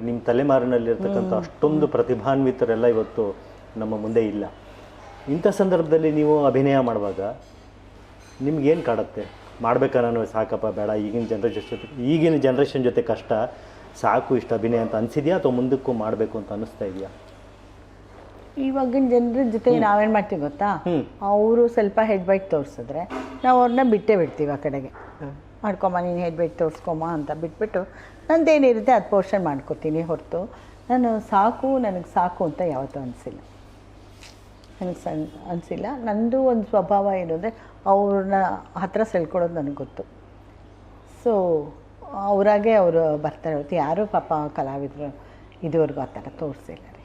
ನಿಮ್ಮ ತಲೆಮಾರಿನಲ್ಲಿರ್ತಕ್ಕಂಥ ಅಷ್ಟೊಂದು ಪ್ರತಿಭಾನ್ವಿತರೆಲ್ಲ ಇವತ್ತು ನಮ್ಮ ಮುಂದೆ ಇಲ್ಲ. ಇಂಥ ಸಂದರ್ಭದಲ್ಲಿ ನೀವು ಅಭಿನಯ ಮಾಡುವಾಗ ನಿಮ್ಗೇನು ಕಾಡುತ್ತೆ? ಮಾಡ್ಬೇಕಾದ್ರೆ ಸಾಕಪ್ಪ ಬೇಡ, ಈಗಿನ ಜನ್ರೇಷನ್ ಜೊತೆ ಕಷ್ಟ, ಸಾಕು ಇಷ್ಟು ಅಭಿನಯ ಅಂತ ಅನಿಸಿದೆಯಾ, ಅಥವಾ ಮುಂದಕ್ಕೂ ಮಾಡಬೇಕು ಅಂತ ಅನ್ನಿಸ್ತಾ ಇದೆಯಾ? ಇವಾಗಿನ ಜನರ ಜೊತೆ ನಾವೇನು ಮಾಡ್ತೀವಿ ಗೊತ್ತಾ, ಅವರು ಸ್ವಲ್ಪ ಹೆಡ್ ಬೈಟ್ ತೋರಿಸಿದ್ರೆ ನಾವು ಅವ್ರನ್ನ ಬಿಟ್ಟೇ ಬಿಡ್ತೀವಿ ಆ ಕಡೆಗೆ. ಮಾಡ್ಕೊಮ್ಮ ನೀನು ಹೆಡ್ ಬೈಟ್ ತೋರಿಸ್ಕೊಮ್ಮ ಅಂತ ಬಿಟ್ಬಿಟ್ಟು ನಂದೇನಿರುತ್ತೆ ಅದು ಪೋರ್ಷನ್ ಮಾಡ್ಕೊತೀನಿ ಹೊರತು ನನಗೆ ಸಾಕು ಅಂತ ಯಾವತ್ತೂ ಅನಿಸಿಲ್ಲ. ಅನಿಸಿಲ್ಲ. ನಂದು ಒಂದು ಸ್ವಭಾವ ಏನು ಅಂದರೆ ಅವ್ರನ್ನ ಹತ್ತಿರ ಸೆಳ್ಕೊಳ್ಳೋದು ನನಗೆ ಗೊತ್ತು. ಸೊ ಅವರಾಗೆ ಅವರು ಬರ್ತಾರೆ ಹೊರತು ಯಾರೂ ಪಾಪ ಕಲಾವಿದರು ಇದುವರೆಗೂ ಆ ಥರ ತೋರಿಸಿಲ್ಲ ರೀ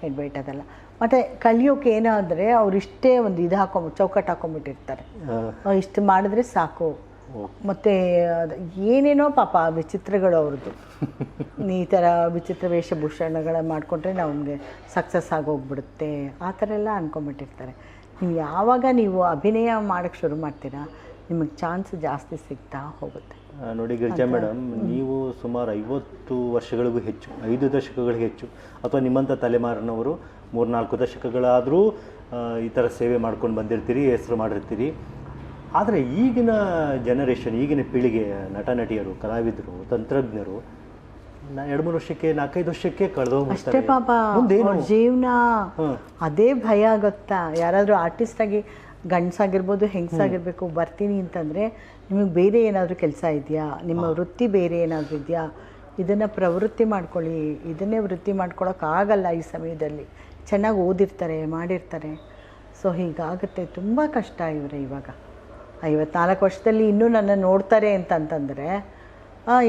ಹೆಡ್ ಬೈಟ್ ಅದೆಲ್ಲ. ಮತ್ತು ಕಲಿಯೋಕೆ ಏನಾದರೆ ಅವರಿಷ್ಟೇ ಒಂದು ಚೌಕಟ್ಟು ಹಾಕೊಂಡ್ಬಿಟ್ಟಿರ್ತಾರೆ, ಇಷ್ಟು ಮಾಡಿದ್ರೆ ಸಾಕು. ಮತ್ತು ಏನೇನೋ ಪಾಪ ವಿಚಿತ್ರಗಳು ಅವ್ರದ್ದು. ಈ ಥರ ವಿಚಿತ್ರ ವೇಷಭೂಷಣಗಳ ಮಾಡಿಕೊಂಡ್ರೆ ನಮಗೆ ಸಕ್ಸಸ್ ಆಗೋಗ್ಬಿಡುತ್ತೆ ಆ ಥರ ಎಲ್ಲ ಅಂದ್ಕೊಂಬಿಟ್ಟಿರ್ತಾರೆ. ನೀವು ಯಾವಾಗ ಅಭಿನಯ ಮಾಡೋಕ್ಕೆ ಶುರು ಮಾಡ್ತೀರಾ ನಿಮಗೆ ಚಾನ್ಸ್ ಜಾಸ್ತಿ ಸಿಗ್ತಾ ಹೋಗುತ್ತೆ. ನೋಡಿ ಗಿರಿಜಾ ಮೇಡಮ್, ನೀವು ಸುಮಾರು 50 ವರ್ಷಗಳಿಗೂ ಹೆಚ್ಚು, 5 ದಶಕಗಳಿಗೆ ಹೆಚ್ಚು, ಅಥವಾ ನಿಮ್ಮಂಥ ತಲೆಮಾರಿನವರು 3-4 ದಶಕಗಳಾದರೂ ಈ ಥರ ಸೇವೆ ಮಾಡ್ಕೊಂಡು ಬಂದಿರ್ತೀರಿ, ಹೆಸರು ಮಾಡಿರ್ತೀರಿ. ಆದರೆ ಈಗಿನ ಜನರೇಷನ್, ಈಗಿನ ಪೀಳಿಗೆ ನಟ ನಟಿಯರು, ಕಲಾವಿದರು, ತಂತ್ರಜ್ಞರು 2-3 ವರ್ಷಕ್ಕೆ 4-5 ವರ್ಷಕ್ಕೆ ಅಷ್ಟೇ ಪಾಪ ಜೀವನ. ಅದೇ ಭಯ ಗೊತ್ತಾ. ಯಾರಾದರೂ ಆರ್ಟಿಸ್ಟಾಗಿ ಗಂಡಸಾಗಿರ್ಬೋದು ಹೆಂಗಸಾಗಿರ್ಬೇಕು ಬರ್ತೀನಿ ಅಂತಂದರೆ ನಿಮಗೆ ಬೇರೆ ಏನಾದರೂ ಕೆಲಸ ಇದೆಯಾ, ನಿಮ್ಮ ವೃತ್ತಿ ಬೇರೆ ಏನಾದರೂ ಇದೆಯಾ, ಇದನ್ನು ಪ್ರವೃತ್ತಿ ಮಾಡ್ಕೊಳ್ಳಿ. ಇದನ್ನೇ ವೃತ್ತಿ ಮಾಡ್ಕೊಳ್ಳೋಕ್ಕಾಗಲ್ಲ ಈ ಸಮಯದಲ್ಲಿ. ಚೆನ್ನಾಗಿ ಓದಿರ್ತಾರೆ, ಮಾಡಿರ್ತಾರೆ. ಸೊ ಹೀಗಾಗುತ್ತೆ. ತುಂಬ ಕಷ್ಟ ಇವರೇ ಇವಾಗ 54 ವರ್ಷದಲ್ಲಿ ಇನ್ನೂ ನನ್ನ ನೋಡ್ತಾರೆ ಅಂತಂತಂದರೆ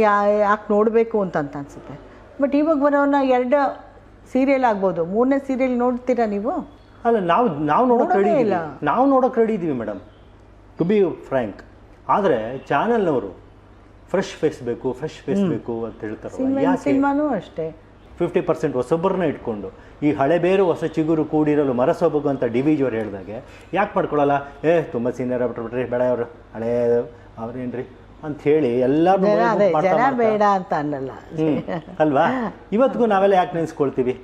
ಯಾಕೆ ನೋಡಬೇಕು ಅಂತ ಅನಿಸುತ್ತೆ. ಬಟ್ ಇವಾಗ ಬರೋನ 2 ಸೀರಿಯಲ್ ಆಗ್ಬೋದು, 3ನೇ ಸೀರಿಯಲ್ ನೋಡ್ತೀರಾ ನೀವು? ಅಲ್ಲ, ನಾವು ನೋಡೋಕೆ ರೆಡಿ ಇದ್ದೀವಿ ಮೇಡಮ್, ಟು ಬಿ ಫ್ರ್ಯಾಂಕ್. ಆದರೆ ಚಾನಲ್ನವರು ಫ್ರೆಶ್ ಫೇಸ್ ಬೇಕು ಅಂತ ಹೇಳ್ತಾರೆ. ಸಿನಿಮಾನೂ ಅಷ್ಟೇ 50% ಹೊಸೊಬ್ಬರನ್ನ ಇಟ್ಕೊಂಡು ಈ ಹಳೆ ಬೇರು ಹೊಸ ಚಿಗುರು ಕೂಡಿರಲು ಮರಸೊಬಗು ಅಂತ ಡಿ ವಿ ಜಿಯವ್ರು ಹೇಳಿದಾಗೆ ಯಾಕೆ ಮಾಡ್ಕೊಳ್ಳಲ್ಲ? ತುಂಬ ಸೀನಿಯರ್ ಆಗ್ಬಿಟ್ರಿ, ಬೇಡ ಅವರು ಹಳೆ ಅವ್ರೇನ್ರಿ ಅಂತ ಹೇಳಿ ಎಲ್ಲರೂ ಬೇಡ ಅಂತ ಅನ್ನಲ್ಲ ಅಲ್ವಾ? ಇವತ್ತಿಗೂ ನಾವೆಲ್ಲ ಯಾಕೆ ನೆನೆಸ್ಕೊಳ್ತೀವಿ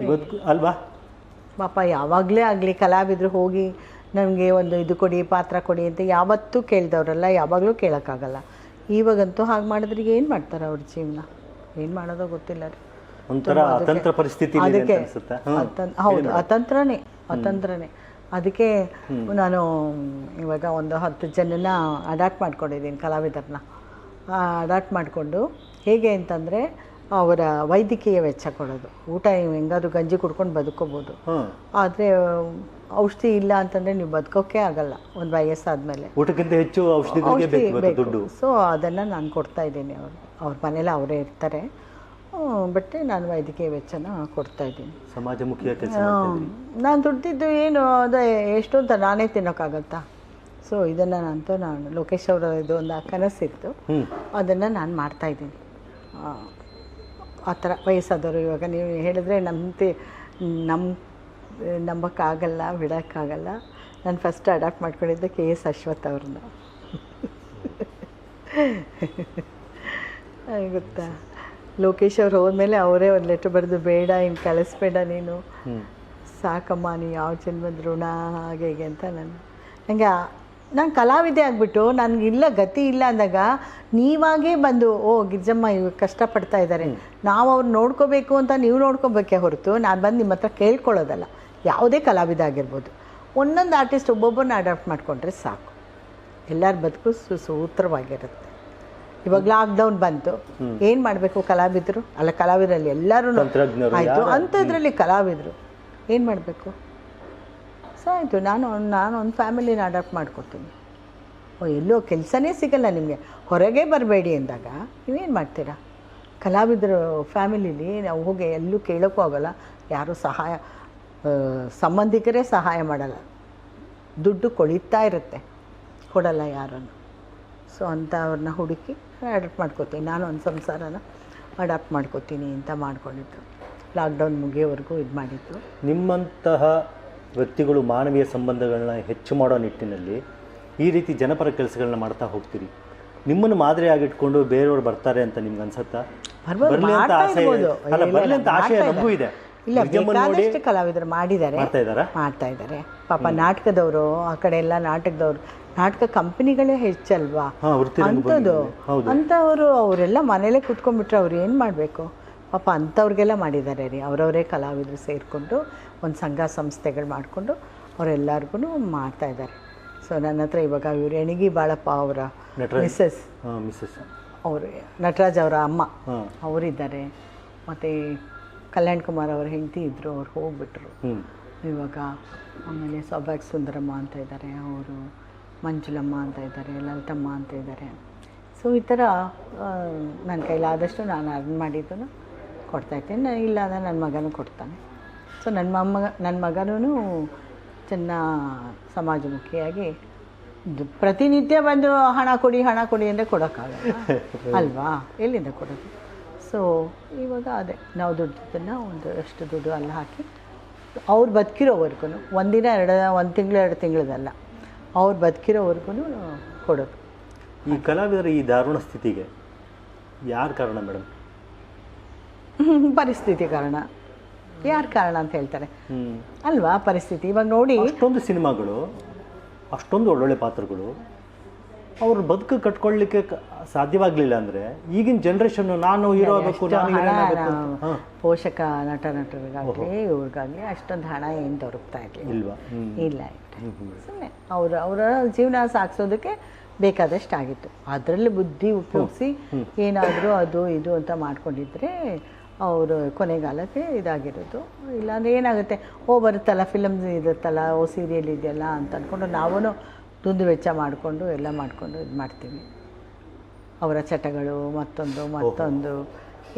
ಇವತ್ತಿಗೂ ಅಲ್ವಾ? ಪಾಪ ಯಾವಾಗಲೇ ಆಗಲಿ ಕಲಾವಿದರು ಹೋಗಿ ನಮಗೆ ಒಂದು ಇದು ಕೊಡಿ, ಪಾತ್ರ ಕೊಡಿ ಅಂತ ಯಾವತ್ತೂ ಕೇಳಿದವರಲ್ಲ, ಯಾವಾಗಲೂ ಕೇಳೋಕ್ಕಾಗಲ್ಲ. ಇವಾಗಂತೂ ಹಾಗೆ ಮಾಡಿದ್ರೆ ಏನು ಮಾಡ್ತಾರೆ ಅವ್ರ ಜೀವನ? ಏನು ಮಾಡೋದೋ ಗೊತ್ತಿಲ್ಲ ರೀ. ಒಂಥರ ಅತಂತ್ರ ಪರಿಸ್ಥಿತಿ. ಅದಕ್ಕೆ ಹೌದು, ಅತಂತ್ರನೇ. ಅದಕ್ಕೆ ನಾನು ಇವಾಗ ಒಂದು 10 ಜನನ ಅಡಾಪ್ಟ್ ಮಾಡ್ಕೊಂಡಿದ್ದೀನಿ, ಕಲಾವಿದರನ್ನ ಅಡಾಪ್ಟ್ ಮಾಡಿಕೊಂಡು. ಹೇಗೆ ಅಂತಂದರೆ ಅವರ ವೈದ್ಯಕೀಯ ವೆಚ್ಚ ಕೊಡೋದು. ಊಟ ಹೆಂಗಾದ್ರೂ ಗಂಜಿ ಕುಡ್ಕೊಂಡು ಬದುಕೋಬೋದು, ಆದರೆ ಔಷಧಿ ಇಲ್ಲ ಅಂತಂದರೆ ನೀವು ಬದುಕೋಕೆ ಆಗಲ್ಲ ಒಂದು ವಯಸ್ಸಾದಮೇಲೆ. ಊಟಕ್ಕಿಂತ ಹೆಚ್ಚು ಔಷಧಿ ಬೇಕು. ಸೊ ಅದನ್ನು ನಾನು ಕೊಡ್ತಾಯಿದ್ದೀನಿ. ಅವ್ರ ಮನೇಲಿ ಅವರೇ ಇರ್ತಾರೆ, ಬಟ್ ನಾನು ವೈದ್ಯಕೀಯ ವೆಚ್ಚನ ಕೊಡ್ತಾಯಿದ್ದೀನಿ. ಸಮಾಜಮುಖಿ ಕೆಲಸ ನಾನು ದುಡ್ದಿದ್ದು ಏನು ಅದೇ ಎಷ್ಟು ಅಂತ ನಾನೇ ತಿನ್ನೋಕ್ಕಾಗತ್ತಾ? ಸೊ ಇದನ್ನು ನಾನು ಲೋಕೇಶ್ ಅವರ ಇದು ಒಂದು ಕನಸಿತ್ತು, ಅದನ್ನು ನಾನು ಮಾಡ್ತಾಯಿದ್ದೀನಿ. ಆ ಥರ ವಯಸ್ಸಾದವರು ಇವಾಗ ನೀವು ಹೇಳಿದ್ರೆ ನಂಬಕ್ಕಾಗಲ್ಲ, ಬಿಡೋಕ್ಕಾಗಲ್ಲ. ನಾನು ಫಸ್ಟ್ ಅಡಾಪ್ಟ್ ಮಾಡ್ಕೊಂಡಿದ್ದೆ KS ಅಶ್ವಥ್ ಅವ್ರನ್ನ. ಗೊತ್ತಾ, ಲೋಕೇಶ್ ಅವ್ರು ಹೋದ್ಮೇಲೆ ಅವರೇ ಒಂದು ಲೆಟ್ರ್ ಬರೆದು, ಬೇಡ ಇನ್ನು ಕಳಿಸ್ಬೇಡ ನೀನು, ಸಾಕಮ್ಮ ನೀ ಯಾವ ಜನ್ಮದ ಋಣ ಹಾಗೆ ಹೀಗೆ ಅಂತ. ನಾನು ಕಲಾವಿದೆ ಆಗಿಬಿಟ್ಟು ನನಗಿಲ್ಲ ಗತಿ ಇಲ್ಲ ಅಂದಾಗ ನೀವಾಗೇ ಬಂದು ಗಿರ್ಜಮ್ಮ ಇವಾಗ ಕಷ್ಟಪಡ್ತಾ ಇದ್ದಾರೆ, ನಾವು ಅವ್ರು ನೋಡ್ಕೋಬೇಕು ಅಂತ ನೀವು ನೋಡ್ಕೋಬೇಕೇ ಹೊರತು ನಾನು ಬಂದು ನಿಮ್ಮ ಹತ್ರ ಕೇಳ್ಕೊಳ್ಳೋದಲ್ಲ. ಯಾವುದೇ ಕಲಾವಿದ ಆಗಿರ್ಬೋದು, ಒಂದೊಂದು ಆರ್ಟಿಸ್ಟ್ ಒಬ್ಬೊಬ್ಬರನ್ನ ಅಡಾಪ್ಟ್ ಮಾಡಿಕೊಂಡ್ರೆ ಸಾಕು, ಎಲ್ಲರ ಬದುಕು ಸೂತ್ರವಾಗಿರುತ್ತೆ. ಇವಾಗ ಲಾಕ್ಡೌನ್ ಬಂತು, ಏನು ಮಾಡಬೇಕು ಕಲಾವಿದರು? ಅಲ್ಲ, ಕಲಾವಿದರಲ್ಲಿ ಎಲ್ಲರೂ ಆಯಿತು, ಅಂಥದ್ರಲ್ಲಿ ಕಲಾವಿದರು ಏನು ಮಾಡಬೇಕು? ಸೊ ಆಯಿತು, ನಾನು ಒಂದು ಫ್ಯಾಮಿಲಿನ ಅಡಾಪ್ಟ್ ಮಾಡ್ಕೊತೀನಿ. ಎಲ್ಲೋ ಕೆಲಸನೇ ಸಿಗಲ್ಲ ನಿಮಗೆ, ಹೊರಗೆ ಬರಬೇಡಿ ಅಂದಾಗ ನೀವೇನು ಮಾಡ್ತೀರಾ? ಕಲಾವಿದರು ಫ್ಯಾಮಿಲಿಲಿ ನಾವು ಹೋಗಿ ಎಲ್ಲೂ ಕೇಳೋಕ್ಕೂ ಆಗೋಲ್ಲ, ಯಾರೂ ಸಂಬಂಧಿಕರೇ ಸಹಾಯ ಮಾಡಲ್ಲ, ದುಡ್ಡು ಕೊಳಿತಾ ಇರುತ್ತೆ, ಕೊಡಲ್ಲ ಯಾರನ್ನು. ಸೊ ಅಂಥವ್ರನ್ನ ಹುಡುಕಿ ಅಡಾಪ್ಟ್ ಮಾಡ್ಕೋತೀನಿ. ನಾನು ಒಂದು ಸಂಸಾರನ ಅಡಾಪ್ಟ್ ಮಾಡ್ಕೋತೀನಿ ಅಂತ ಮಾಡ್ಕೊಂಡಿದ್ದು, ಲಾಕ್ಡೌನ್ ಮುಗಿಯೋವರೆಗೂ ಇದು ಮಾಡಿದ್ದು. ನಿಮ್ಮಂತಹ ವ್ಯಕ್ತಿಗಳು ಮಾನವೀಯ ಸಂಬಂಧಗಳನ್ನ ಹೆಚ್ಚು ಮಾಡೋ ನಿಟ್ಟಿನಲ್ಲಿ ಈ ರೀತಿ ಜನಪರ ಕೆಲಸಗಳನ್ನ ಮಾಡ್ತಾ ಹೋಗ್ತೀರಿ. ನಿಮ್ಮನ್ನು ಮಾದರಿ ಆಗಿಟ್ಕೊಂಡು ಬೇರೆಯವ್ರು ಬರ್ತಾರೆ ಅಂತ ನಿಮ್ಗೆ ಅನ್ಸತ್ತಾ? ಬರ್ಬೋದು, ಬರ್ಲಿ ಅಂತ ಮಾಡ್ತಾ ಆಸೆ ಇರ್ಬೋದು. ಅಲ್ಲ, ಇಲ್ಲ, ಬರ್ಲಿ ಅಂತ ಆಶಯ ಮಾಡ್ತಾ ನಮಗೂ ಇದೆ. ಇಲ್ಲ, ನಿಜಮ್ಮನ್ನ ನೋಡಿ ಬೇಕಾದಷ್ಟು ಕಲಾವಿದರು ಮಾಡಿದ್ದಾರೆ, ಮಾಡ್ತಾ ಇದ್ದಾರಾ? ಮಾಡ್ತಾ ಇದ್ದಾರೆ. ಪಾಪ ನಾಟಕದವರು ಆ ಕಡೆ ಎಲ್ಲ ನಾಟಕದವ್ರು, ನಾಟಕ ಕಂಪನಿಗಳೇ ಹೆಚ್ಚಲ್ವಾ ಹಾ, ವೃತ್ತಿ ಅಂಥದ್ದು. ಹೌದು. ಅಂಥವರು ಅವರೆಲ್ಲ ಮನೇಲೇ ಕೂತ್ಕೊಂಡ್ಬಿಟ್ರೆ ಅವ್ರು ಏನು ಮಾಡಬೇಕು ಪಾಪ, ಅಂಥವ್ರಿಗೆಲ್ಲ ಮಾಡಿದ್ದಾರೆ ರೀ. ಅವರವರೇ ಕಲಾವಿದರು ಸೇರಿಕೊಂಡು ಒಂದು ಸಂಘ ಸಂಸ್ಥೆಗಳು ಮಾಡಿಕೊಂಡು ಅವರೆಲ್ಲರಿಗೂ ಮಾಡ್ತಾಯಿದ್ದಾರೆ. ಸೊ ನನ್ನ ಹತ್ರ ಇವಾಗ ಇವರು ಎಣಿಗಿ ಬಾಳಪ್ಪ ಅವರ ಮಿಸ್ಸಸ್ ಅವರು, ನಟರಾಜ್ ಅವರ ಅಮ್ಮ ಅವರಿದ್ದಾರೆ. ಮತ್ತು ಕಲ್ಯಾಣ್ ಕುಮಾರ್ ಅವ್ರ ಹೆಂಡತಿ ಇದ್ದರು, ಅವ್ರು ಹೋಗ್ಬಿಟ್ರು ಇವಾಗ. ಆಮೇಲೆ ಸೌಭಾಗ್ಯ ಸುಂದರಮ್ಮ ಅಂತ ಇದ್ದಾರೆ, ಅವರು ಮಂಜುಳಮ್ಮ ಅಂತ ಇದ್ದಾರೆ, ಲಲಿತಮ್ಮ ಅಂತ ಇದ್ದಾರೆ. ಸೊ ಈ ಥರ ನನ್ನ ಕೈಲಾದಷ್ಟು ನಾನು ಅರ್ನ್ ಮಾಡಿದ್ದನ್ನು ಕೊಡ್ತಾಯಿದ್ದೇನೆ. ಇಲ್ಲ ಅಂದರೆ ನನ್ನ ಮಗನೂ ಕೊಡ್ತಾನೆ. ಸೊ ನನ್ನ ಮಗನೂ ಚೆನ್ನ ಸಮಾಜಮುಖಿಯಾಗಿ ಪ್ರತಿನಿತ್ಯ ಬಂದು ಹಣ ಕೊಡಿ ಅಂದರೆ ಕೊಡೋಕ್ಕಾಗಲ್ಲ ಅಲ್ವಾ, ಎಲ್ಲಿಂದ ಕೊಡೋದು? ಸೊ ಇವಾಗ ಅದೇ ನಾವು ದುಡ್ಡನ್ನು ಒಂದಷ್ಟು ದುಡ್ಡು ಅಲ್ಲಿ ಹಾಕಿ ಅವ್ರು ಬದುಕಿರೋವರೆಗೂ, ಒಂದಿನ ಒಂದು ತಿಂಗಳು 2 ತಿಂಗಳದಲ್ಲ, ಅವ್ರು ಬದುಕಿರೋವರೆಗೂ ಕೊಡೋದು. ಈ ಕಲಾವಿದರ ಈ ದಾರುಣ ಸ್ಥಿತಿಗೆ ಯಾರು ಕಾರಣ ಮೇಡಮ್? ಪರಿಸ್ಥಿತಿ ಕಾರಣ. ಯಾರು ಕಾರಣ ಅಂತ ಹೇಳ್ತಾರೆ ಅಲ್ವಾ? ಪರಿಸ್ಥಿತಿ. ಇವಾಗ ನೋಡಿ, ಅಷ್ಟೊಂದು ಸಿನಿಮಾಗಳು, ಅಷ್ಟೊಂದು ಒಳ್ಳೊಳ್ಳೆ ಪಾತ್ರಗಳು, ಅವ್ರ ಬದುಕು ಕಟ್ಕೊಳ್ಳಿಕ್ಕೆ ಸಾಧ್ಯವಾಗಲಿಲ್ಲ ಅಂದರೆ ಈಗಿನ ಜನ್ರೇಷನ್ ನಾನು ಹೀರೋ ಆಗಬೇಕು, ಪೋಷಕ ನಟರಿಗಾಗಲಿ ಇವ್ರಿಗಾಗಲಿ ಅಷ್ಟೊಂದು ಹಣ ಏನು ದೊರಕ್ತಾ ಇರಲಿಲ್ಲ. ಇಲ್ಲ ಸುಮ್ಮನೆ ಅವರ ಜೀವನ ಸಾಗಿಸೋದಕ್ಕೆ ಬೇಕಾದಷ್ಟು ಆಗಿತ್ತು. ಅದರಲ್ಲಿ ಬುದ್ಧಿ ಉಪಯೋಗಿಸಿ ಏನಾದರೂ ಅದು ಇದು ಅಂತ ಮಾಡ್ಕೊಂಡಿದ್ರೆ ಅವರು ಕೊನೆಗಾಲಕ್ಕೆ ಇದಾಗಿರೋದು. ಇಲ್ಲಾಂದರೆ ಏನಾಗುತ್ತೆ, ಬರುತ್ತಲ್ಲ ಫಿಲಮ್ ಇರುತ್ತಲ್ಲ, ಸೀರಿಯಲ್ ಇದೆಯಲ್ಲ ಅಂತ ಅಂದ್ಕೊಂಡು ನಾವೂ ದುಂದು ವೆಚ್ಚ ಮಾಡಿಕೊಂಡು ಎಲ್ಲ ಮಾಡಿಕೊಂಡು ಇದು ಮಾಡ್ತೀವಿ. ಅವರ ಚಟಗಳು ಮತ್ತೊಂದು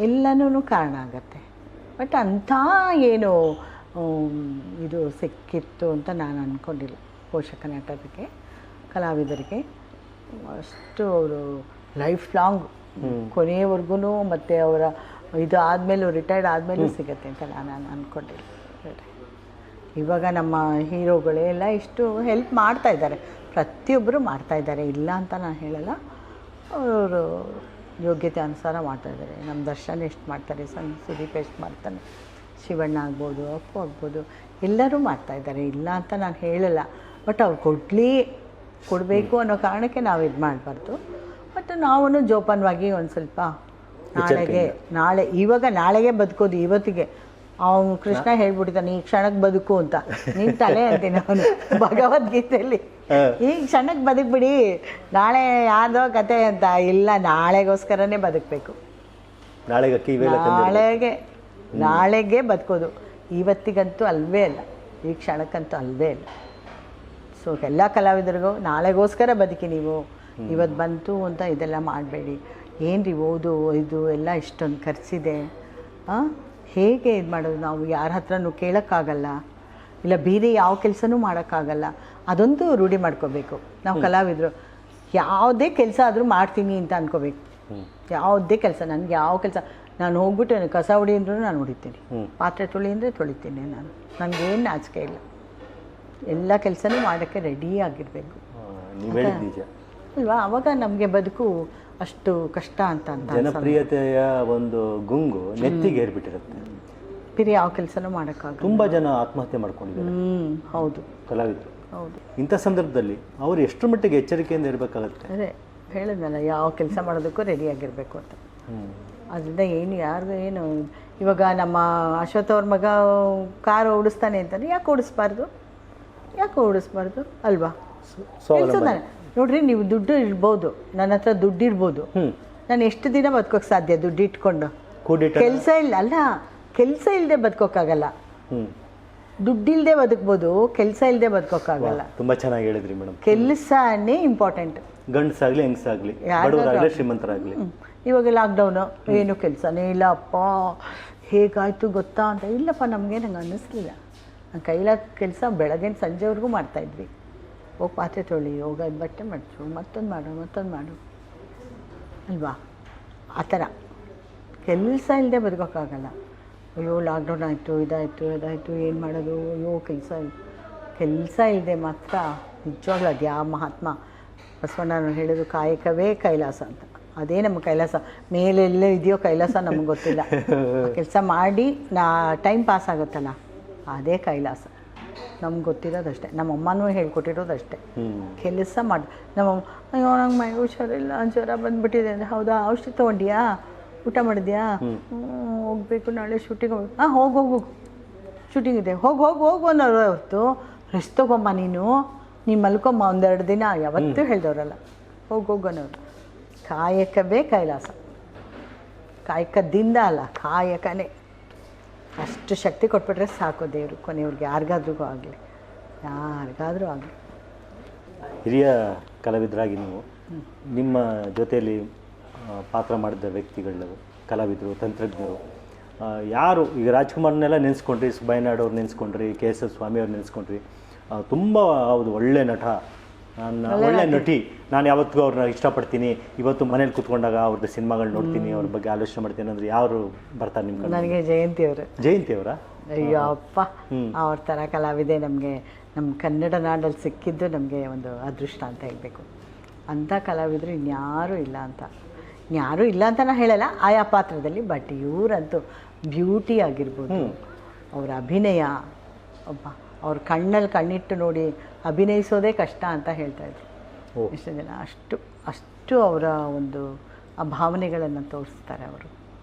ಎಲ್ಲನೂ ಕಾರಣ ಆಗತ್ತೆ. ಬಟ್ ಅಂಥ ಏನು ಇದು ಸಿಕ್ಕಿತ್ತು ಅಂತ ನಾನು ಅಂದ್ಕೊಂಡಿಲ್ಲ. ಪೋಷಕ ನಟರಿಗೆ, ಕಲಾವಿದರಿಗೆ ಅಷ್ಟು ಅವರು ಲೈಫ್ ಲಾಂಗ್ ಕೊನೆಯವರೆಗೂ ಮತ್ತು ಅವರ ಇದು ಆದಮೇಲೂ, ರಿಟೈರ್ಡ್ ಆದಮೇಲೂ ಸಿಗುತ್ತೆ ಅಂತ ನಾನು ಅಂದ್ಕೊಂಡಿಲ್ಲ. ಇವಾಗ ನಮ್ಮ ಹೀರೋಗಳೇ ಎಲ್ಲ ಇಷ್ಟು ಹೆಲ್ಪ್ ಮಾಡ್ತಾಯಿದ್ದಾರೆ, ಪ್ರತಿಯೊಬ್ಬರು ಮಾಡ್ತಾಯಿದ್ದಾರೆ, ಇಲ್ಲ ಅಂತ ನಾನು ಹೇಳಲ್ಲ. ಅವರು ಯೋಗ್ಯತೆ ಅನುಸಾರ ಮಾಡ್ತಾಯಿದ್ದಾರೆ. ನಮ್ಮ ದರ್ಶನ್ ಎಷ್ಟು ಮಾಡ್ತಾರೆ, ಸುದೀಪ್ ಎಷ್ಟು ಮಾಡ್ತಾನೆ, ಶಿವಣ್ಣ ಆಗ್ಬೋದು, ಅಪ್ಪು ಆಗ್ಬೋದು, ಎಲ್ಲರೂ ಮಾಡ್ತಾಯಿದ್ದಾರೆ, ಇಲ್ಲ ಅಂತ ನಾನು ಹೇಳಲ್ಲ. ಬಟ್ ಅವ್ರು ಕೊಡಬೇಕು ಅನ್ನೋ ಕಾರಣಕ್ಕೆ ನಾವು ಇದು ಮಾಡಬಾರ್ದು. ಬಟ್ ನಾವು ಜೋಪಾನವಾಗಿ ಒಂದು ಸ್ವಲ್ಪ ನಾಳೆಗೆ ಬದುಕೋದು, ಇವತ್ತಿಗೆ. ಅವನು ಕೃಷ್ಣ ಹೇಳ್ಬಿಟ್ಟಿದ್ದಾನೆ, ಈ ಕ್ಷಣಕ್ಕೆ ಬದುಕು ಅಂತ. ನೀನು ತಲೆ ಅಂತೀನಿ ಅವನು ಭಗವದ್ಗೀತೆಯಲ್ಲಿ, ಈ ಕ್ಷಣಕ್ಕೆ ಬದುಕ್ಬಿಡಿ, ನಾಳೆ ಯಾರ್ದೋ ಕತೆ ಅಂತ. ಇಲ್ಲ, ನಾಳೆಗೋಸ್ಕರನೇ ಬದುಕಬೇಕು, ನಾಳೆಗೆ ಬದುಕೋದು. ಇವತ್ತಿಗಂತೂ ಅಲ್ವೇ ಅಲ್ಲ, ಈ ಕ್ಷಣಕ್ಕಂತೂ ಅಲ್ವೇ ಇಲ್ಲ. ಸೊ ಎಲ್ಲ ಕಲಾವಿದರಿಗೂ ನಾಳೆಗೋಸ್ಕರ ಬದುಕಿ, ನೀವು ಇವತ್ತು ಬಂತು ಅಂತ ಇದೆಲ್ಲ ಮಾಡಬೇಡಿ. ಏನು ರೀ ಓದು ಇದು ಎಲ್ಲ ಇಷ್ಟೊಂದು ಖರ್ಚಿದೆ, ಹೇಗೆ ಇದು ಮಾಡೋದು? ನಾವು ಯಾರ ಹತ್ರನೂ ಕೇಳೋಕ್ಕಾಗಲ್ಲ, ಇಲ್ಲ ಬೇರೆ ಯಾವ ಕೆಲಸನೂ ಮಾಡೋಕ್ಕಾಗಲ್ಲ. ಅದೊಂದು ರೂಢಿ ಮಾಡ್ಕೋಬೇಕು ನಾವು ಕಲಾವಿದರು. ಯಾವುದೇ ಕೆಲಸ ಆದರೂ ಮಾಡ್ತೀನಿ ಅಂತ ಅಂದ್ಕೋಬೇಕು. ಯಾವುದೇ ಕೆಲಸ, ನನಗೆ ಯಾವ ಕೆಲಸ, ನಾನು ಹೋಗ್ಬಿಟ್ಟು ಕಸ ಹೊಡಿ ಅಂದ್ರೂ ನಾನು ಹೊಡಿತೀನಿ, ಪಾತ್ರೆ ತೊಳಿ ಅಂದರೆ ತೊಳಿತೀನಿ. ನನಗೇನು ನಾಚಿಕೆ ಇಲ್ಲ, ಎಲ್ಲ ಕೆಲಸನೂ ಮಾಡೋಕ್ಕೆ ರೆಡಿ ಆಗಿರಬೇಕು ಅಲ್ವಾ? ಆವಾಗ ನಮಗೆ ಬದುಕು ಅಷ್ಟು ಕಷ್ಟ ಅಂತ ಜನಪ್ರಿಯತೆಯ ಒಂದು ಗುಂಗು ನೆತ್ತಿಗೆ ಏರ್ಬಿಟ್ಟಿರುತ್ತೆ. ಬೇರೆ ಯಾವ ಕೆಲಸನೂ ಮಾಡೋಕ್ಕಾಗಲ್ಲ. ತುಂಬ ಜನ ಆತ್ಮಹತ್ಯೆ ಮಾಡ್ಕೊಂಡಿದ್ದಾರೆ. ಹೌದು, ಕಲಾವಿದರು. ಹೌದು. ಇಂಥ ಸಂದರ್ಭದಲ್ಲಿ ಅವರು ಎಷ್ಟರ ಮಟ್ಟಿಗೆ ಎಚ್ಚರಿಕೆಯಿಂದ ಇರಬೇಕಾಗತ್ತೆ? ಅದೇ ಹೇಳಿದ್ನಲ್ಲ, ಯಾವ ಕೆಲಸ ಮಾಡೋದಕ್ಕೂ ರೆಡಿಯಾಗಿರಬೇಕು ಅಂತ. ಅದರಿಂದ ಯಾರಿಗೂ ಏನು, ಇವಾಗ ನಮ್ಮ ಅಶ್ವಥ್ ಅವ್ರ ಮಗ ಕಾರು ಓಡಿಸ್ತಾನೆ ಅಂತಾನೆ, ಯಾಕೆ ಓಡಿಸ್ಬಾರ್ದು ಅಲ್ವಾ? ಕೆಲಸದಾನೆ ನೋಡ್ರಿ, ನೀವು ದುಡ್ಡು ಇರ್ಬೋದು, ನನ್ನ ಹತ್ರ ದುಡ್ಡು ಇರ್ಬೋದು, ನಾನು ಎಷ್ಟು ದಿನ ಬದುಕೋಕೆ ಸಾಧ್ಯ ದುಡ್ಡು ಇಟ್ಕೊಂಡು? ಕೆಲಸ ಇಲ್ಲ ಅಲ್ಲ, ಕೆಲಸ ಇಲ್ಲದೆ ಬದುಕೋಕ್ಕಾಗಲ್ಲ. ದುಡ್ಡಿಲ್ಲದೆ ಬದುಕ್ಬೋದು, ಕೆಲಸ ಇಲ್ಲದೆ ಬದುಕೋಕ್ಕಾಗಲ್ಲ. ತುಂಬ ಚೆನ್ನಾಗಿ ಹೇಳಿದ್ರಿ ಮೇಡಮ್. ಕೆಲಸನೇ ಇಂಪಾರ್ಟೆಂಟ್. ಗಂಡಸಾಗಲಿ ಹೆಂಗಸಾಗಲಿ, ಬಡವರಾಗಲಿ ಶ್ರೀಮಂತರಾಗಲಿ. ಇವಾಗ ಲಾಕ್ಡೌನು, ಏನು ಕೆಲಸನೇ ಇಲ್ಲ ಅಪ್ಪ, ಹೇಗಾಯಿತು ಗೊತ್ತಾ ಅಂತ. ಇಲ್ಲಪ್ಪ, ನಮಗೆ ನಂಗೆ ಅನ್ನಿಸ್ಲಿಲ್ಲ. ನನ್ನ ಕೈಲಾದ ಕೆಲಸ ಬೆಳಗ್ಗೆ ಸಂಜೆವರೆಗೂ ಮಾಡ್ತಾಯಿದ್ವಿ. ಹೋಗಿ ಪಾತ್ರೆ ತೊಳಿ, ಹೋಗೋದು ಬಟ್ಟೆ ಮಡಚು, ಮತ್ತೊಂದು ಮಾಡು ಅಲ್ವಾ? ಆ ಥರ ಕೆಲಸ ಇಲ್ಲದೆ ಬದುಕೋಕ್ಕಾಗಲ್ಲ. ಅಯ್ಯೋ ಲಾಕ್ಡೌನ್ ಆಯಿತು, ಇದಾಯಿತು, ಏನು ಮಾಡೋದು? ಅಯ್ಯೋ ಕೆಲಸ ಇಲ್ಲದೆ ಮಾತ್ರ ನಿಜವಾಗ್ಲೂ ಅದು ಯಾವ ಮಹಾತ್ಮ ಬಸವಣ್ಣನವ್ರು ಹೇಳಿದ್ರು ಕಾಯಕವೇ ಕೈಲಾಸ ಅಂತ. ಅದೇ ನಮ್ಮ ಕೈಲಾಸ. ಮೇಲೆಲ್ಲೇ ಇದೆಯೋ ಕೈಲಾಸ ನಮಗೆ ಗೊತ್ತಿಲ್ಲ. ಕೆಲಸ ಮಾಡಿ ಟೈಮ್ ಪಾಸ್ ಆಗುತ್ತಲ್ಲ, ಅದೇ ಕೈಲಾಸ. ನಮ್ಗೆ ಗೊತ್ತಿರೋದಷ್ಟೇ. ನಮ್ಮ ಅಮ್ಮನೂ ಹೇಳ್ಕೊಟ್ಟಿರೋದಷ್ಟೇ, ಕೆಲಸ ಮಾಡಿ. ನಮ್ಮಮ್ಮ ಅಯ್ಯೋ ನಂಗೆ ಮೈ ಹುಷಾರಿಲ್ಲ, ಜ್ವರ ಬಂದುಬಿಟ್ಟಿದೆ ಅಂದರೆ, ಹೌದಾ ಔಷಧಿ ತೊಗೊಂಡಿಯಾ, ಊಟ ಮಾಡಿದ್ಯಾ, ಹೋಗಬೇಕು ನಾಳೆ ಶೂಟಿಂಗ್ ಹೋಗಿ, ಹಾಂ ಹೋಗು ಶೂಟಿಂಗ್ ಇದೆ, ಹೋಗು ಅನ್ನೋರು ಹೊರತು ರೆಸ್ಟ್ ತೊಗೊಮ್ಮ, ನೀನು ಮಲ್ಕೊಮ್ಮ 1-2 ದಿನ, ಯಾವತ್ತೂ ಹೇಳ್ದವ್ರಲ್ಲ. ಹೋಗು ಅನ್ನೋರು. ಕಾಯಕವೇ ಕೈಲಾಸ. ಕಾಯಕದಿಂದ ಅಲ್ಲ, ಕಾಯಕನೇ. ಅಷ್ಟು ಶಕ್ತಿ ಕೊಟ್ಬಿಟ್ರೆ ಸಾಕು ದೇವರು, ಕೊನೆಯವ್ರಿಗೆ ಯಾರಿಗಾದ್ರೂ ಆಗಲಿ. ಹಿರಿಯ ಕಲಾವಿದರಾಗಿ ನೀವು ನಿಮ್ಮ ಜೊತೆಯಲ್ಲಿ ಪಾತ್ರ ಮಾಡಿದ ವ್ಯಕ್ತಿಗಳು, ಕಲಾವಿದರು, ತಂತ್ರಜ್ಞರು ಯಾರು? ಈಗ ರಾಜ್ಕುಮಾರ್ನೆಲ್ಲ ನೆನೆಸ್ಕೊಂಡ್ರಿ, ಸುಬ್ಬಯ್ಯನಾಡ್ ಅವ್ರು ನೆನೆಸ್ಕೊಂಡ್ರಿ, KSS ಸ್ವಾಮಿ ಅವ್ರು ನೆನೆಸ್ಕೊಂಡ್ರಿ. ತುಂಬ ಹೌದು, ಒಳ್ಳೆ ನಟ, ಒಳ್ಳೆ ನಟಿ. ನಾನು ಯಾವತ್ತಿಗೂ ಅವ್ರನ್ನ ಇಷ್ಟಪಡ್ತೀನಿ. ಇವತ್ತು ಮನೇಲಿ ಕೂತ್ಕೊಂಡಾಗ ಅವ್ರದ್ದು ಸಿನಿಮಾಗಳು ನೋಡ್ತೀನಿ, ಅವ್ರ ಬಗ್ಗೆ ಆಲೋಚನೆ ಮಾಡ್ತೀನಿ ಅಂದರೆ ಯಾರು ಬರ್ತಾರೆ ನಿಮ್ಗೆ? ನನಗೆ ಜಯಂತಿ ಅವರ ಅಯ್ಯೋ ಅಪ್ಪ, ಅವ್ರ ಥರ ಕಲಾವಿದೆ ನಮಗೆ ನಮ್ಮ ಕನ್ನಡ ನಾಡಲ್ಲಿ ಸಿಕ್ಕಿದ್ದು ನಮಗೆ ಒಂದು ಅದೃಷ್ಟ ಅಂತ ಹೇಳಬೇಕು. ಅಂಥ ಕಲಾವಿದರು ಇನ್ಯಾರೂ ಇಲ್ಲ ಅಂತ ನಾನು ಹೇಳಲ್ಲ, ಆಯಾ ಪಾತ್ರದಲ್ಲಿ. ಬಟ್ ಇವರಂತೂ ಬ್ಯೂಟಿ ಆಗಿರ್ಬೋದು, ಅವರ ಅಭಿನಯ, ಅವ್ರ ಕಣ್ಣಲ್ಲಿ ಕಣ್ಣಿಟ್ಟು ನೋಡಿ ಅಭಿನಯಿಸೋದೇ ಕಷ್ಟ ಅಂತ ಹೇಳ್ತಾಯಿದ್ರು ಇಷ್ಟು ಜನ. ಅಷ್ಟು ಅವರ ಒಂದು ಆ ಭಾವನೆಗಳನ್ನು ತೋರಿಸ್ತಾರೆ ಅವರು.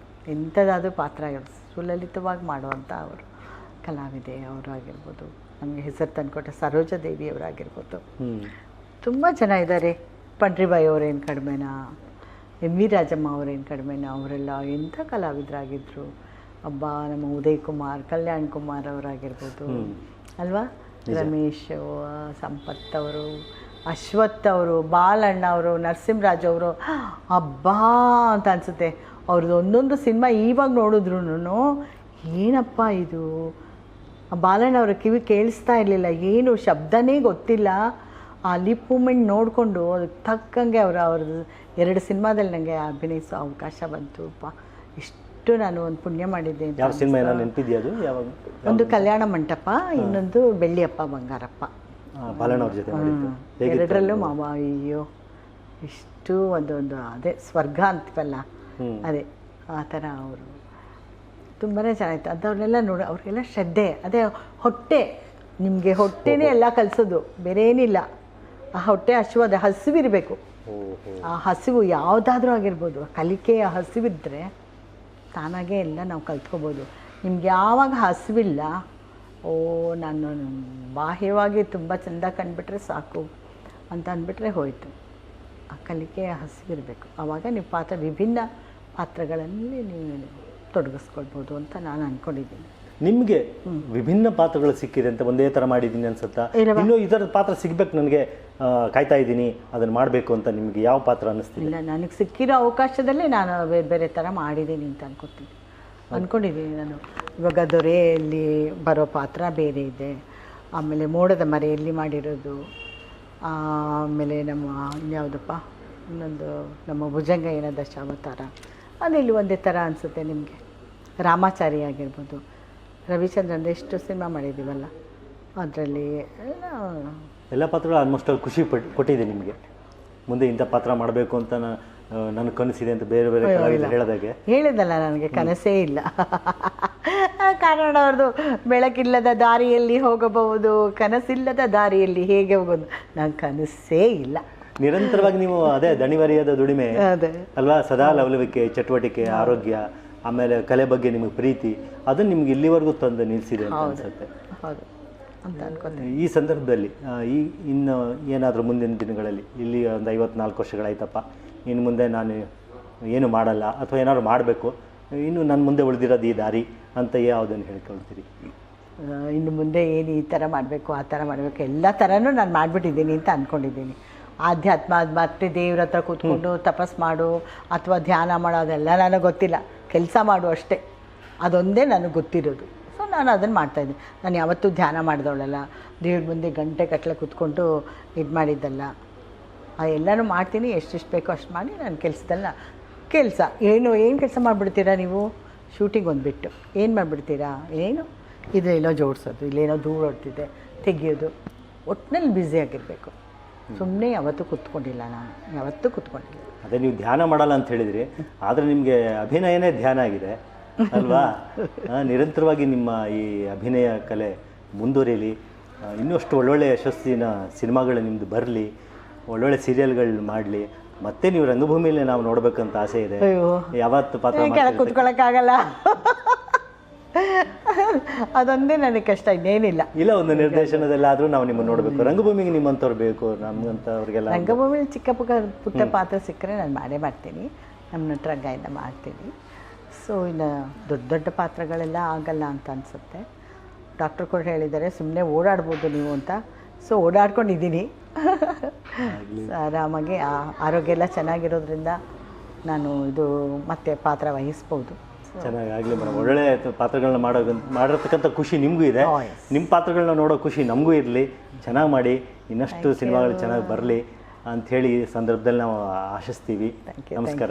ಎಂಥದಾದರೂ ಪಾತ್ರ ಸುಲಲಿತವಾಗಿ ಮಾಡುವಂಥ ಅವರು ಕಲಾವಿದೆ ಅವರಾಗಿರ್ಬೋದು. ನಮಗೆ ಹೆಸರು ತಂದುಕೊಟ್ಟ ಸರೋಜಾದೇವಿಯವರಾಗಿರ್ಬೋದು. ತುಂಬ ಜನ ಇದ್ದಾರೆ. ಪಂಡ್ರಿಬಾಯಿ ಅವರೇನು ಕಡಿಮೆನಾ, MV ರಾಜಮ್ಮ ಅವರೇನು ಕಡಿಮೆನಾ, ಅವರೆಲ್ಲ ಎಂಥ ಕಲಾವಿದರಾಗಿದ್ದರು. ನಮ್ಮ ಉದಯ್ ಕುಮಾರ್, ಕಲ್ಯಾಣ್ ಕುಮಾರ್ ಅವರಾಗಿರ್ಬೋದು ಅಲ್ವಾ, ರಮೇಶ್, ಸಂಪತ್ ಅವರು, ಅಶ್ವಥ್ ಅವರು, ಬಾಲಣ್ಣ ಅವರು, ನರಸಿಂಹರಾಜ್ ಅವರು. ಹಬ್ಬಾ ಅಂತ ಅನಿಸುತ್ತೆ ಅವ್ರದ್ದು ಒಂದೊಂದು ಸಿನಿಮಾ. ಇವಾಗ ನೋಡಿದ್ರು ಏನಪ್ಪ ಇದು, ಬಾಲಣ್ಣವರ ಕಿವಿ ಕೇಳಿಸ್ತಾ ಇರಲಿಲ್ಲ, ಏನು ಶಬ್ದನೇ ಗೊತ್ತಿಲ್ಲ. ಆ ಲಿಪ್ ಮೂಮೆಂಟ್ ನೋಡಿಕೊಂಡು ಅದಕ್ಕೆ ತಕ್ಕಂಗೆ ಅವ್ರದ್ದು 2 ಸಿನಿಮಾದಲ್ಲಿ ನನಗೆ ಅಭಿನಯಿಸೋ ಅವಕಾಶ ಬಂತು. ಇಷ್ಟು ನಾನು ಒಂದು ಪುಣ್ಯ ಮಾಡಿದ್ದೆ. ಯಾವ ಸಿನಿಮಾ ನೆನಪಿದೆಯಾ ಅದು? ಯಾವಾಗ? ಒಂದು ಕಲ್ಯಾಣ ಮಂಟಪ, ಇನ್ನೊಂದು ಬೆಳ್ಳಿಯಪ್ಪ ಬಂಗಾರಪ್ಪ. ಬಾಲಣ್ಣವ್ರ ಜೊತೆ ಎರಡರಲ್ಲೂ ಮಾವ. ಅಯ್ಯೋ ಇಷ್ಟು ಒಂದು ಅದೇ ಸ್ವರ್ಗ ಅಂತೀವಲ್ಲ, ಅದೇ ಆ ಥರ ಅವರು ತುಂಬಾ ಚೆನ್ನಾಗಿತ್ತು. ಅಂಥವ್ರನ್ನೆಲ್ಲ ನೋಡಿ ಅವ್ರಿಗೆಲ್ಲ ಶ್ರದ್ಧೆ, ಅದೇ ಹೊಟ್ಟೆ. ನಿಮಗೆ ಹೊಟ್ಟೆನೇ ಎಲ್ಲ ಕಲಿಸೋದು, ಬೇರೆ ಏನಿಲ್ಲ. ಆ ಹೊಟ್ಟೆ ಹಸಿವಿರಬೇಕು. ಆ ಹಸಿವು ಯಾವುದಾದ್ರೂ ಆಗಿರ್ಬೋದು, ಕಲಿಕೆಯ ಹಸಿವಿದ್ದರೆ ತಾನಾಗೆ ಎಲ್ಲ ನಾವು ಕಲ್ತ್ಕೋಬೋದು. ನಿಮ್ಗೆ ಯಾವಾಗ ಹಸಿವಿಲ್ಲ, ನಾನು ಬಾಹ್ಯವಾಗಿ ತುಂಬ ಚೆಂದ ಕಂಡುಬಿಟ್ರೆ ಸಾಕು ಅಂತ ಅಂದ್ಬಿಟ್ರೆ ಹೋಯಿತು. ಆ ಕಲಿಕೆಯ ಹಸಿವಿರಬೇಕು. ಆವಾಗ ನೀವು ವಿಭಿನ್ನ ಪಾತ್ರಗಳಲ್ಲಿ ನೀವು ತೊಡಗಿಸ್ಕೊಳ್ಬೋದು ಅಂತ ನಾನು ಅಂದ್ಕೊಂಡಿದ್ದೀನಿ. ನಿಮಗೆ ವಿಭಿನ್ನ ಪಾತ್ರಗಳು ಸಿಕ್ಕಿದೆ ಅಂತ ಒಂದೇ ಥರ ಮಾಡಿದ್ದೀನಿ ಅನ್ಸುತ್ತಾ? ಇನ್ನೂ ಈ ಥರದ ಪಾತ್ರ ಸಿಗ್ಬೇಕು ನನಗೆ, ಕಾಯ್ತಾ ಇದ್ದೀನಿ, ಅದನ್ನು ಮಾಡಬೇಕು ಅಂತ ನಿಮಗೆ ಯಾವ ಪಾತ್ರ ಅನ್ನಿಸ್ತಿಲ್ಲ? ಇಲ್ಲ, ನನಗೆ ಸಿಕ್ಕಿರೋ ಅವಕಾಶದಲ್ಲೇ ನಾನು ಬೇರೆ ಥರ ಮಾಡಿದ್ದೀನಿ ಅಂತ ಅಂದ್ಕೊಂಡಿದ್ದೀನಿ ನಾನು. ಇವಾಗ ದೊರೆಯಲ್ಲಿ ಬರೋ ಪಾತ್ರ ಬೇರೆ ಇದೆ, ಆಮೇಲೆ ಮೋಡದ ಮರೆಯಲ್ಲಿ ಮಾಡಿರೋದು, ಆಮೇಲೆ ಇನ್ಯಾವುದಪ್ಪ ಇನ್ನೊಂದು ನಮ್ಮ ಭುಜಂಗಯ್ಯನ ದಶಾವತಾರ, ಅದಿಲ್ಲಿ ಒಂದೇ ಥರ ಅನಿಸುತ್ತೆ ನಿಮಗೆ. ರಾಮಾಚಾರಿ ಆಗಿರ್ಬೋದು, ರವಿಚಂದ್ರನ್ ಎಷ್ಟು ಸಿನಿಮಾ ಮಾಡಿದ್ದೀವಲ್ಲ, ಅದರಲ್ಲಿ ಎಲ್ಲ ಪಾತ್ರಗಳು ಆಲ್ಮೋಸ್ಟ್ ಅಲ್ಲಿ ಖುಷಿ ಕೊಟ್ಟಿದೆ ನಿಮಗೆ. ಮುಂದೆ ಇಂಥ ಪಾತ್ರ ಮಾಡಬೇಕು ಅಂತ ನನಗೆ ಕನಸಿದೆ ಅಂತ ಬೇರೆ ಬೇರೆ ಹೇಳಿದಾಗೆ ಹೇಳಿದಲ್ಲ, ನನಗೆ ಕನಸೇ ಇಲ್ಲ. ಕಾರಣ ಅವ್ರದ್ದು ಬೆಳಕಿಲ್ಲದ ದಾರಿಯಲ್ಲಿ ಹೋಗಬಹುದು, ಕನಸಿಲ್ಲದ ದಾರಿಯಲ್ಲಿ ಹೇಗೆ ಹೋಗೋದು, ನನ್ನ ಕನಸೇ ಇಲ್ಲ. ನಿರಂತರವಾಗಿ ನೀವು ಅದೇ ದಣಿವರಿಯಾದ ದುಡಿಮೆ ಅಲ್ವಾ, ಸದಾ ಲವಲವಿಕೆ, ಚಟುವಟಿಕೆ, ಆರೋಗ್ಯ, ಆಮೇಲೆ ಕಲೆ ಬಗ್ಗೆ ನಿಮಗೆ ಪ್ರೀತಿ, ಅದನ್ನು ನಿಮ್ಗೆ ಇಲ್ಲಿವರೆಗೂ ತಂದು ನಿಲ್ಲಿಸಿದೆ ಅಂತ ಅನ್ಸುತ್ತೆ. ಹೌದು ಅಂತ ಅನ್ಕೋತೀನಿ. ಈ ಸಂದರ್ಭದಲ್ಲಿ ಇನ್ನು ಏನಾದರೂ ಮುಂದಿನ ದಿನಗಳಲ್ಲಿ, ಇಲ್ಲಿ ಒಂದು 54 ವರ್ಷಗಳಾಯ್ತಪ್ಪ, ಇನ್ನು ಮುಂದೆ ನಾನು ಏನು ಮಾಡಲ್ಲ ಅಥವಾ ಏನಾದ್ರು ಮಾಡಬೇಕು, ಇನ್ನು ನನ್ನ ಮುಂದೆ ಉಳಿದಿರೋದು ಈ ದಾರಿ ಅಂತ ಯಾವುದನ್ನು ಹೇಳ್ಕೊಳ್ತೀರಿ? ಇನ್ನು ಮುಂದೆ ಏನು ಈ ಥರ ಮಾಡಬೇಕು, ಆ ಥರ ಮಾಡಬೇಕು, ಎಲ್ಲ ಥರನೂ ನಾನು ಮಾಡಿಬಿಟ್ಟಿದ್ದೀನಿ ಅಂತ ಅಂದ್ಕೊಂಡಿದ್ದೀನಿ. ಆಧ್ಯಾತ್ಮ ಮತ್ತೆ ದೇವ್ರ ಹತ್ರ ಕೂತ್ಕೊಂಡು ತಪಸ್ ಮಾಡು ಅಥವಾ ಧ್ಯಾನ ಮಾಡೋದೆಲ್ಲ ನನಗೆ ಗೊತ್ತಿಲ್ಲ. ಕೆಲಸ ಮಾಡು ಅಷ್ಟೇ, ಅದೊಂದೇ ನನಗೆ ಗೊತ್ತಿರೋದು. ಸೊ ನಾನು ಅದನ್ನು ಮಾಡ್ತಾಯಿದ್ದೀನಿ. ನಾನು ಯಾವತ್ತೂ ಧ್ಯಾನ ಮಾಡಿದವಳಲ್ಲ, ದೇವ್ರ ಮುಂದೆ ಗಂಟೆ ಕಟ್ಟಲೆ ಕೂತ್ಕೊಂಡು ಇದು ಮಾಡಿದ್ದಲ್ಲ. ಎಲ್ಲನೂ ಮಾಡ್ತೀನಿ, ಎಷ್ಟೆಷ್ಟು ಬೇಕೋ ಅಷ್ಟು ಮಾಡಿ ನಾನು ಕೆಲಸ ಏನು ಕೆಲಸ ಮಾಡಿಬಿಡ್ತೀರಾ ನೀವು? ಶೂಟಿಂಗ್ ಒಂದು ಬಿಟ್ಟು ಏನು ಮಾಡಿಬಿಡ್ತೀರಾ? ಇಲ್ಲೇನೋ ಜೋಡಿಸೋದು, ಇಲ್ಲೇನೋ ಧೂಳು ಹೊಡ್ತಿದೆ ತೆಗಿಯೋದು, ಒಟ್ಟಿನಲ್ಲಿ ಬ್ಯುಸಿಯಾಗಿರಬೇಕು. ಸುಮ್ಮನೆ ಯಾವತ್ತೂ ಕೂತ್ಕೊಂಡಿಲ್ಲ, ನಾನು ಯಾವತ್ತೂ ಕೂತ್ಕೊಂಡಿಲ್ಲ. ಅದೇ ನೀವು ಧ್ಯಾನ ಮಾಡಲ್ಲ ಅಂತ ಹೇಳಿದ್ರಿ, ಆದರೆ ನಿಮಗೆ ಅಭಿನಯನೇ ಧ್ಯಾನ ಆಗಿದೆ ಅಲ್ವಾ? ನಿರಂತರವಾಗಿ ನಿಮ್ಮ ಈ ಅಭಿನಯ ಕಲೆ ಮುಂದುವರಿಯಲಿ, ಇನ್ನಷ್ಟು ಒಳ್ಳೊಳ್ಳೆ ಯಶಸ್ಸಿನ ಸಿನಿಮಾಗಳು ನಿಮ್ಮದು ಬರಲಿ, ಒಳ್ಳೊಳ್ಳೆ ಸೀರಿಯಲ್ಗಳು ಮಾಡಲಿ, ಮತ್ತೆ ನೀವು ರಂಗಭೂಮಿಯಲ್ಲಿ ನಾವು ನೋಡ್ಬೇಕಂತ ಆಸೆ ಇದೆ. ಅಯ್ಯೋ, ಯಾವತ್ತು ಪಾತ್ರ ಕೆಳಗೆ ಕೂತ್ಕೊಳ್ಳೋಕ್ಕಾಗಲ್ಲ, ಅದೊಂದೇ ನನಗೆ ಕಷ್ಟ, ಇನ್ನೇನಿಲ್ಲ. ಇಲ್ಲ, ಒಂದು ನಿರ್ದೇಶನದಲ್ಲಾದರೂ ನಾವು ನಿಮ್ಮನ್ನು ನೋಡಬೇಕು, ರಂಗಭೂಮಿಗೆ ನಿಮ್ಮಂಥವ್ರು ಬೇಕು, ನಮ್ಗಂಥವ್ರಿಗೆಲ್ಲ. ರಂಗಭೂಮಿಲಿ ಚಿಕ್ಕ ಪುಟ್ಟ ಪಾತ್ರ ಸಿಕ್ಕರೆ ನಾನು ಮಾಡೇ ಮಾಡ್ತೀನಿ, ನಮ್ಮ ನಟರಂಗದಿಂದ ಮಾಡ್ತೀನಿ. ಸೊ ಇನ್ನು ದೊಡ್ಡ ದೊಡ್ಡ ಪಾತ್ರಗಳೆಲ್ಲ ಆಗಲ್ಲ ಅಂತ ಅನಿಸುತ್ತೆ. ಡಾಕ್ಟ್ರು ಕೂಡ ಹೇಳಿದ್ದಾರೆ ಸುಮ್ಮನೆ ಓಡಾಡ್ಬೋದು ನೀವು ಅಂತ. ಸೊ ಓಡಾಡ್ಕೊಂಡಿದ್ದೀನಿ, ಆರಾಮಾಗಿ ಆರೋಗ್ಯ ಎಲ್ಲ ಚೆನ್ನಾಗಿರೋದ್ರಿಂದ ನಾನು ಇದು ಮತ್ತೆ ಪಾತ್ರ ವಹಿಸ್ಬೋದು. ಚೆನ್ನಾಗಾಗಲಿ ಮೇಡಮ್, ಒಳ್ಳೆ ಪಾತ್ರಗಳನ್ನ ಮಾಡಿರ್ತಕ್ಕಂಥ ಖುಷಿ ನಿಮಗೂ ಇದೆ, ನಿಮ್ಮ ಪಾತ್ರಗಳನ್ನ ನೋಡೋ ಖುಷಿ ನಮಗೂ ಇರಲಿ, ಚೆನ್ನಾಗಿ ಮಾಡಿ, ಇನ್ನಷ್ಟು ಸಿನಿಮಾಗಳು ಚೆನ್ನಾಗಿ ಬರಲಿ ಅಂಥೇಳಿ ಈ ಸಂದರ್ಭದಲ್ಲಿ ನಾವು ಆಶಿಸ್ತೀವಿ. ನಮಸ್ಕಾರ.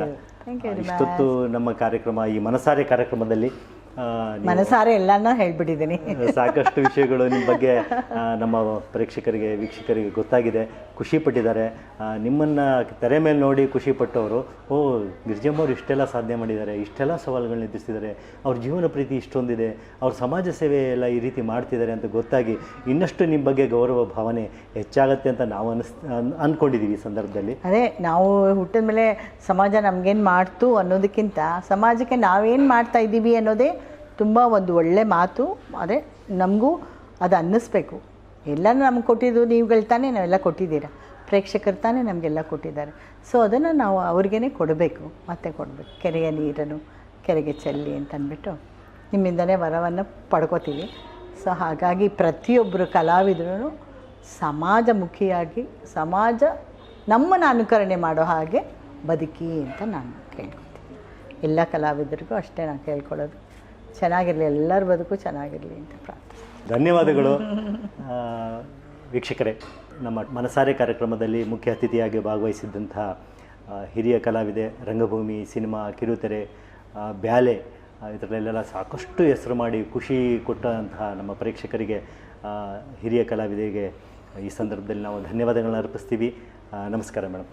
ಇಷ್ಟೊತ್ತು ನಮ್ಮ ಕಾರ್ಯಕ್ರಮ, ಈ ಮನಸಾರೆ ಕಾರ್ಯಕ್ರಮದಲ್ಲಿ ಮನಸಾರೆ ಎಲ್ಲಾನು ಹೇಳ್ಬಿಟ್ಟಿದ್ದೀನಿ. ಸಾಕಷ್ಟು ವಿಷಯಗಳು ನಿಮ್ಮ ಬಗ್ಗೆ ನಮ್ಮ ಪ್ರೇಕ್ಷಕರಿಗೆ, ವೀಕ್ಷಕರಿಗೆ ಗೊತ್ತಾಗಿದೆ, ಖುಷಿ ಪಟ್ಟಿದ್ದಾರೆ. ನಿಮ್ಮನ್ನು ತೆರೆ ಮೇಲೆ ನೋಡಿ ಖುಷಿ ಪಟ್ಟವರು, ಓ ಗಿರಿಜಮ್ಮವ್ರು ಇಷ್ಟೆಲ್ಲ ಸಾಧನೆ ಮಾಡಿದ್ದಾರೆ, ಇಷ್ಟೆಲ್ಲ ಸವಾಲುಗಳನ್ನ ಎದುರಿಸಿದ್ದಾರೆ, ಅವ್ರ ಜೀವನ ಪ್ರೀತಿ ಇಷ್ಟೊಂದಿದೆ, ಅವ್ರ ಸಮಾಜ ಸೇವೆ ಎಲ್ಲ ಈ ರೀತಿ ಮಾಡ್ತಿದ್ದಾರೆ ಅಂತ ಗೊತ್ತಾಗಿ ಇನ್ನಷ್ಟು ನಿಮ್ಮ ಬಗ್ಗೆ ಗೌರವ ಭಾವನೆ ಹೆಚ್ಚಾಗತ್ತೆ ಅಂತ ನಾವು ಅಂದ್ಕೊಂಡಿದ್ದೀವಿ ಈ ಸಂದರ್ಭದಲ್ಲಿ. ಅದೇ ನಾವು ಹುಟ್ಟಿದ ಮೇಲೆ ಸಮಾಜ ನಮಗೇನು ಮಾಡ್ತು ಅನ್ನೋದಕ್ಕಿಂತ ಸಮಾಜಕ್ಕೆ ನಾವೇನು ಮಾಡ್ತಾ ಇದ್ದೀವಿ ಅನ್ನೋದೇ ತುಂಬ ಒಂದು ಒಳ್ಳೆ ಮಾತು. ಅದೇ ನಮಗೂ ಅದು ಅನ್ನಿಸ್ಬೇಕು. ಎಲ್ಲನೂ ನಮ್ಗೆ ಕೊಟ್ಟಿದ್ದು ನೀವುಗಳು ತಾನೇ, ನಾವೆಲ್ಲ ಕೊಟ್ಟಿದ್ದೀರಾ, ಪ್ರೇಕ್ಷಕರು ತಾನೇ ನಮಗೆಲ್ಲ ಕೊಟ್ಟಿದ್ದಾರೆ. ಸೊ ಅದನ್ನು ನಾವು ಅವ್ರಿಗೇ ಕೊಡಬೇಕು, ಮತ್ತೆ ಕೊಡಬೇಕು. ಕೆರೆಯ ನೀರನ್ನು ಕೆರೆಗೆ ಚೆಲ್ಲಿ ಅಂತ ಅಂದ್ಬಿಟ್ಟು ನಿಮ್ಮಿಂದಲೇ ವರವನ್ನು ಪಡ್ಕೋತೀವಿ. ಸೊ ಹಾಗಾಗಿ ಪ್ರತಿಯೊಬ್ಬರು ಕಲಾವಿದರು ಸಮಾಜಮುಖಿಯಾಗಿ, ಸಮಾಜ ನಮ್ಮನ್ನು ಅನುಕರಣೆ ಮಾಡೋ ಹಾಗೆ ಬದುಕಿ ಅಂತ ನಾನು ಕೇಳ್ಕೊತೀನಿ. ಎಲ್ಲ ಕಲಾವಿದರಿಗೂ ಅಷ್ಟೇ ನಾನು ಕೇಳ್ಕೊಳ್ಳೋದು, ಚೆನ್ನಾಗಿರಲಿ, ಎಲ್ಲರ ಬದುಕು ಚೆನ್ನಾಗಿರಲಿ ಅಂತ ಪ್ರಾರ್ಥಿಸ್ತೀನಿ. ಧನ್ಯವಾದಗಳು. ವೀಕ್ಷಕರೇ, ನಮ್ಮ ಮನಸಾರೆ ಕಾರ್ಯಕ್ರಮದಲ್ಲಿ ಮುಖ್ಯ ಅತಿಥಿಯಾಗಿ ಭಾಗವಹಿಸಿದ್ದಂತಹ ಹಿರಿಯ ಕಲಾವಿದೆ, ರಂಗಭೂಮಿ, ಸಿನಿಮಾ, ಕಿರುತೆರೆ, ಬ್ಯಾಲೆ ಇದರಲ್ಲೆಲ್ಲ ಸಾಕಷ್ಟು ಹೆಸರು ಮಾಡಿ ಖುಷಿ ಕೊಟ್ಟಂತಹ ನಮ್ಮ ಪ್ರೇಕ್ಷಕರಿಗೆ, ಹಿರಿಯ ಕಲಾವಿದೆಗೆ ಈ ಸಂದರ್ಭದಲ್ಲಿ ನಾವು ಧನ್ಯವಾದಗಳನ್ನ ಅರ್ಪಿಸ್ತೀವಿ. ನಮಸ್ಕಾರ ಮೇಡಮ್.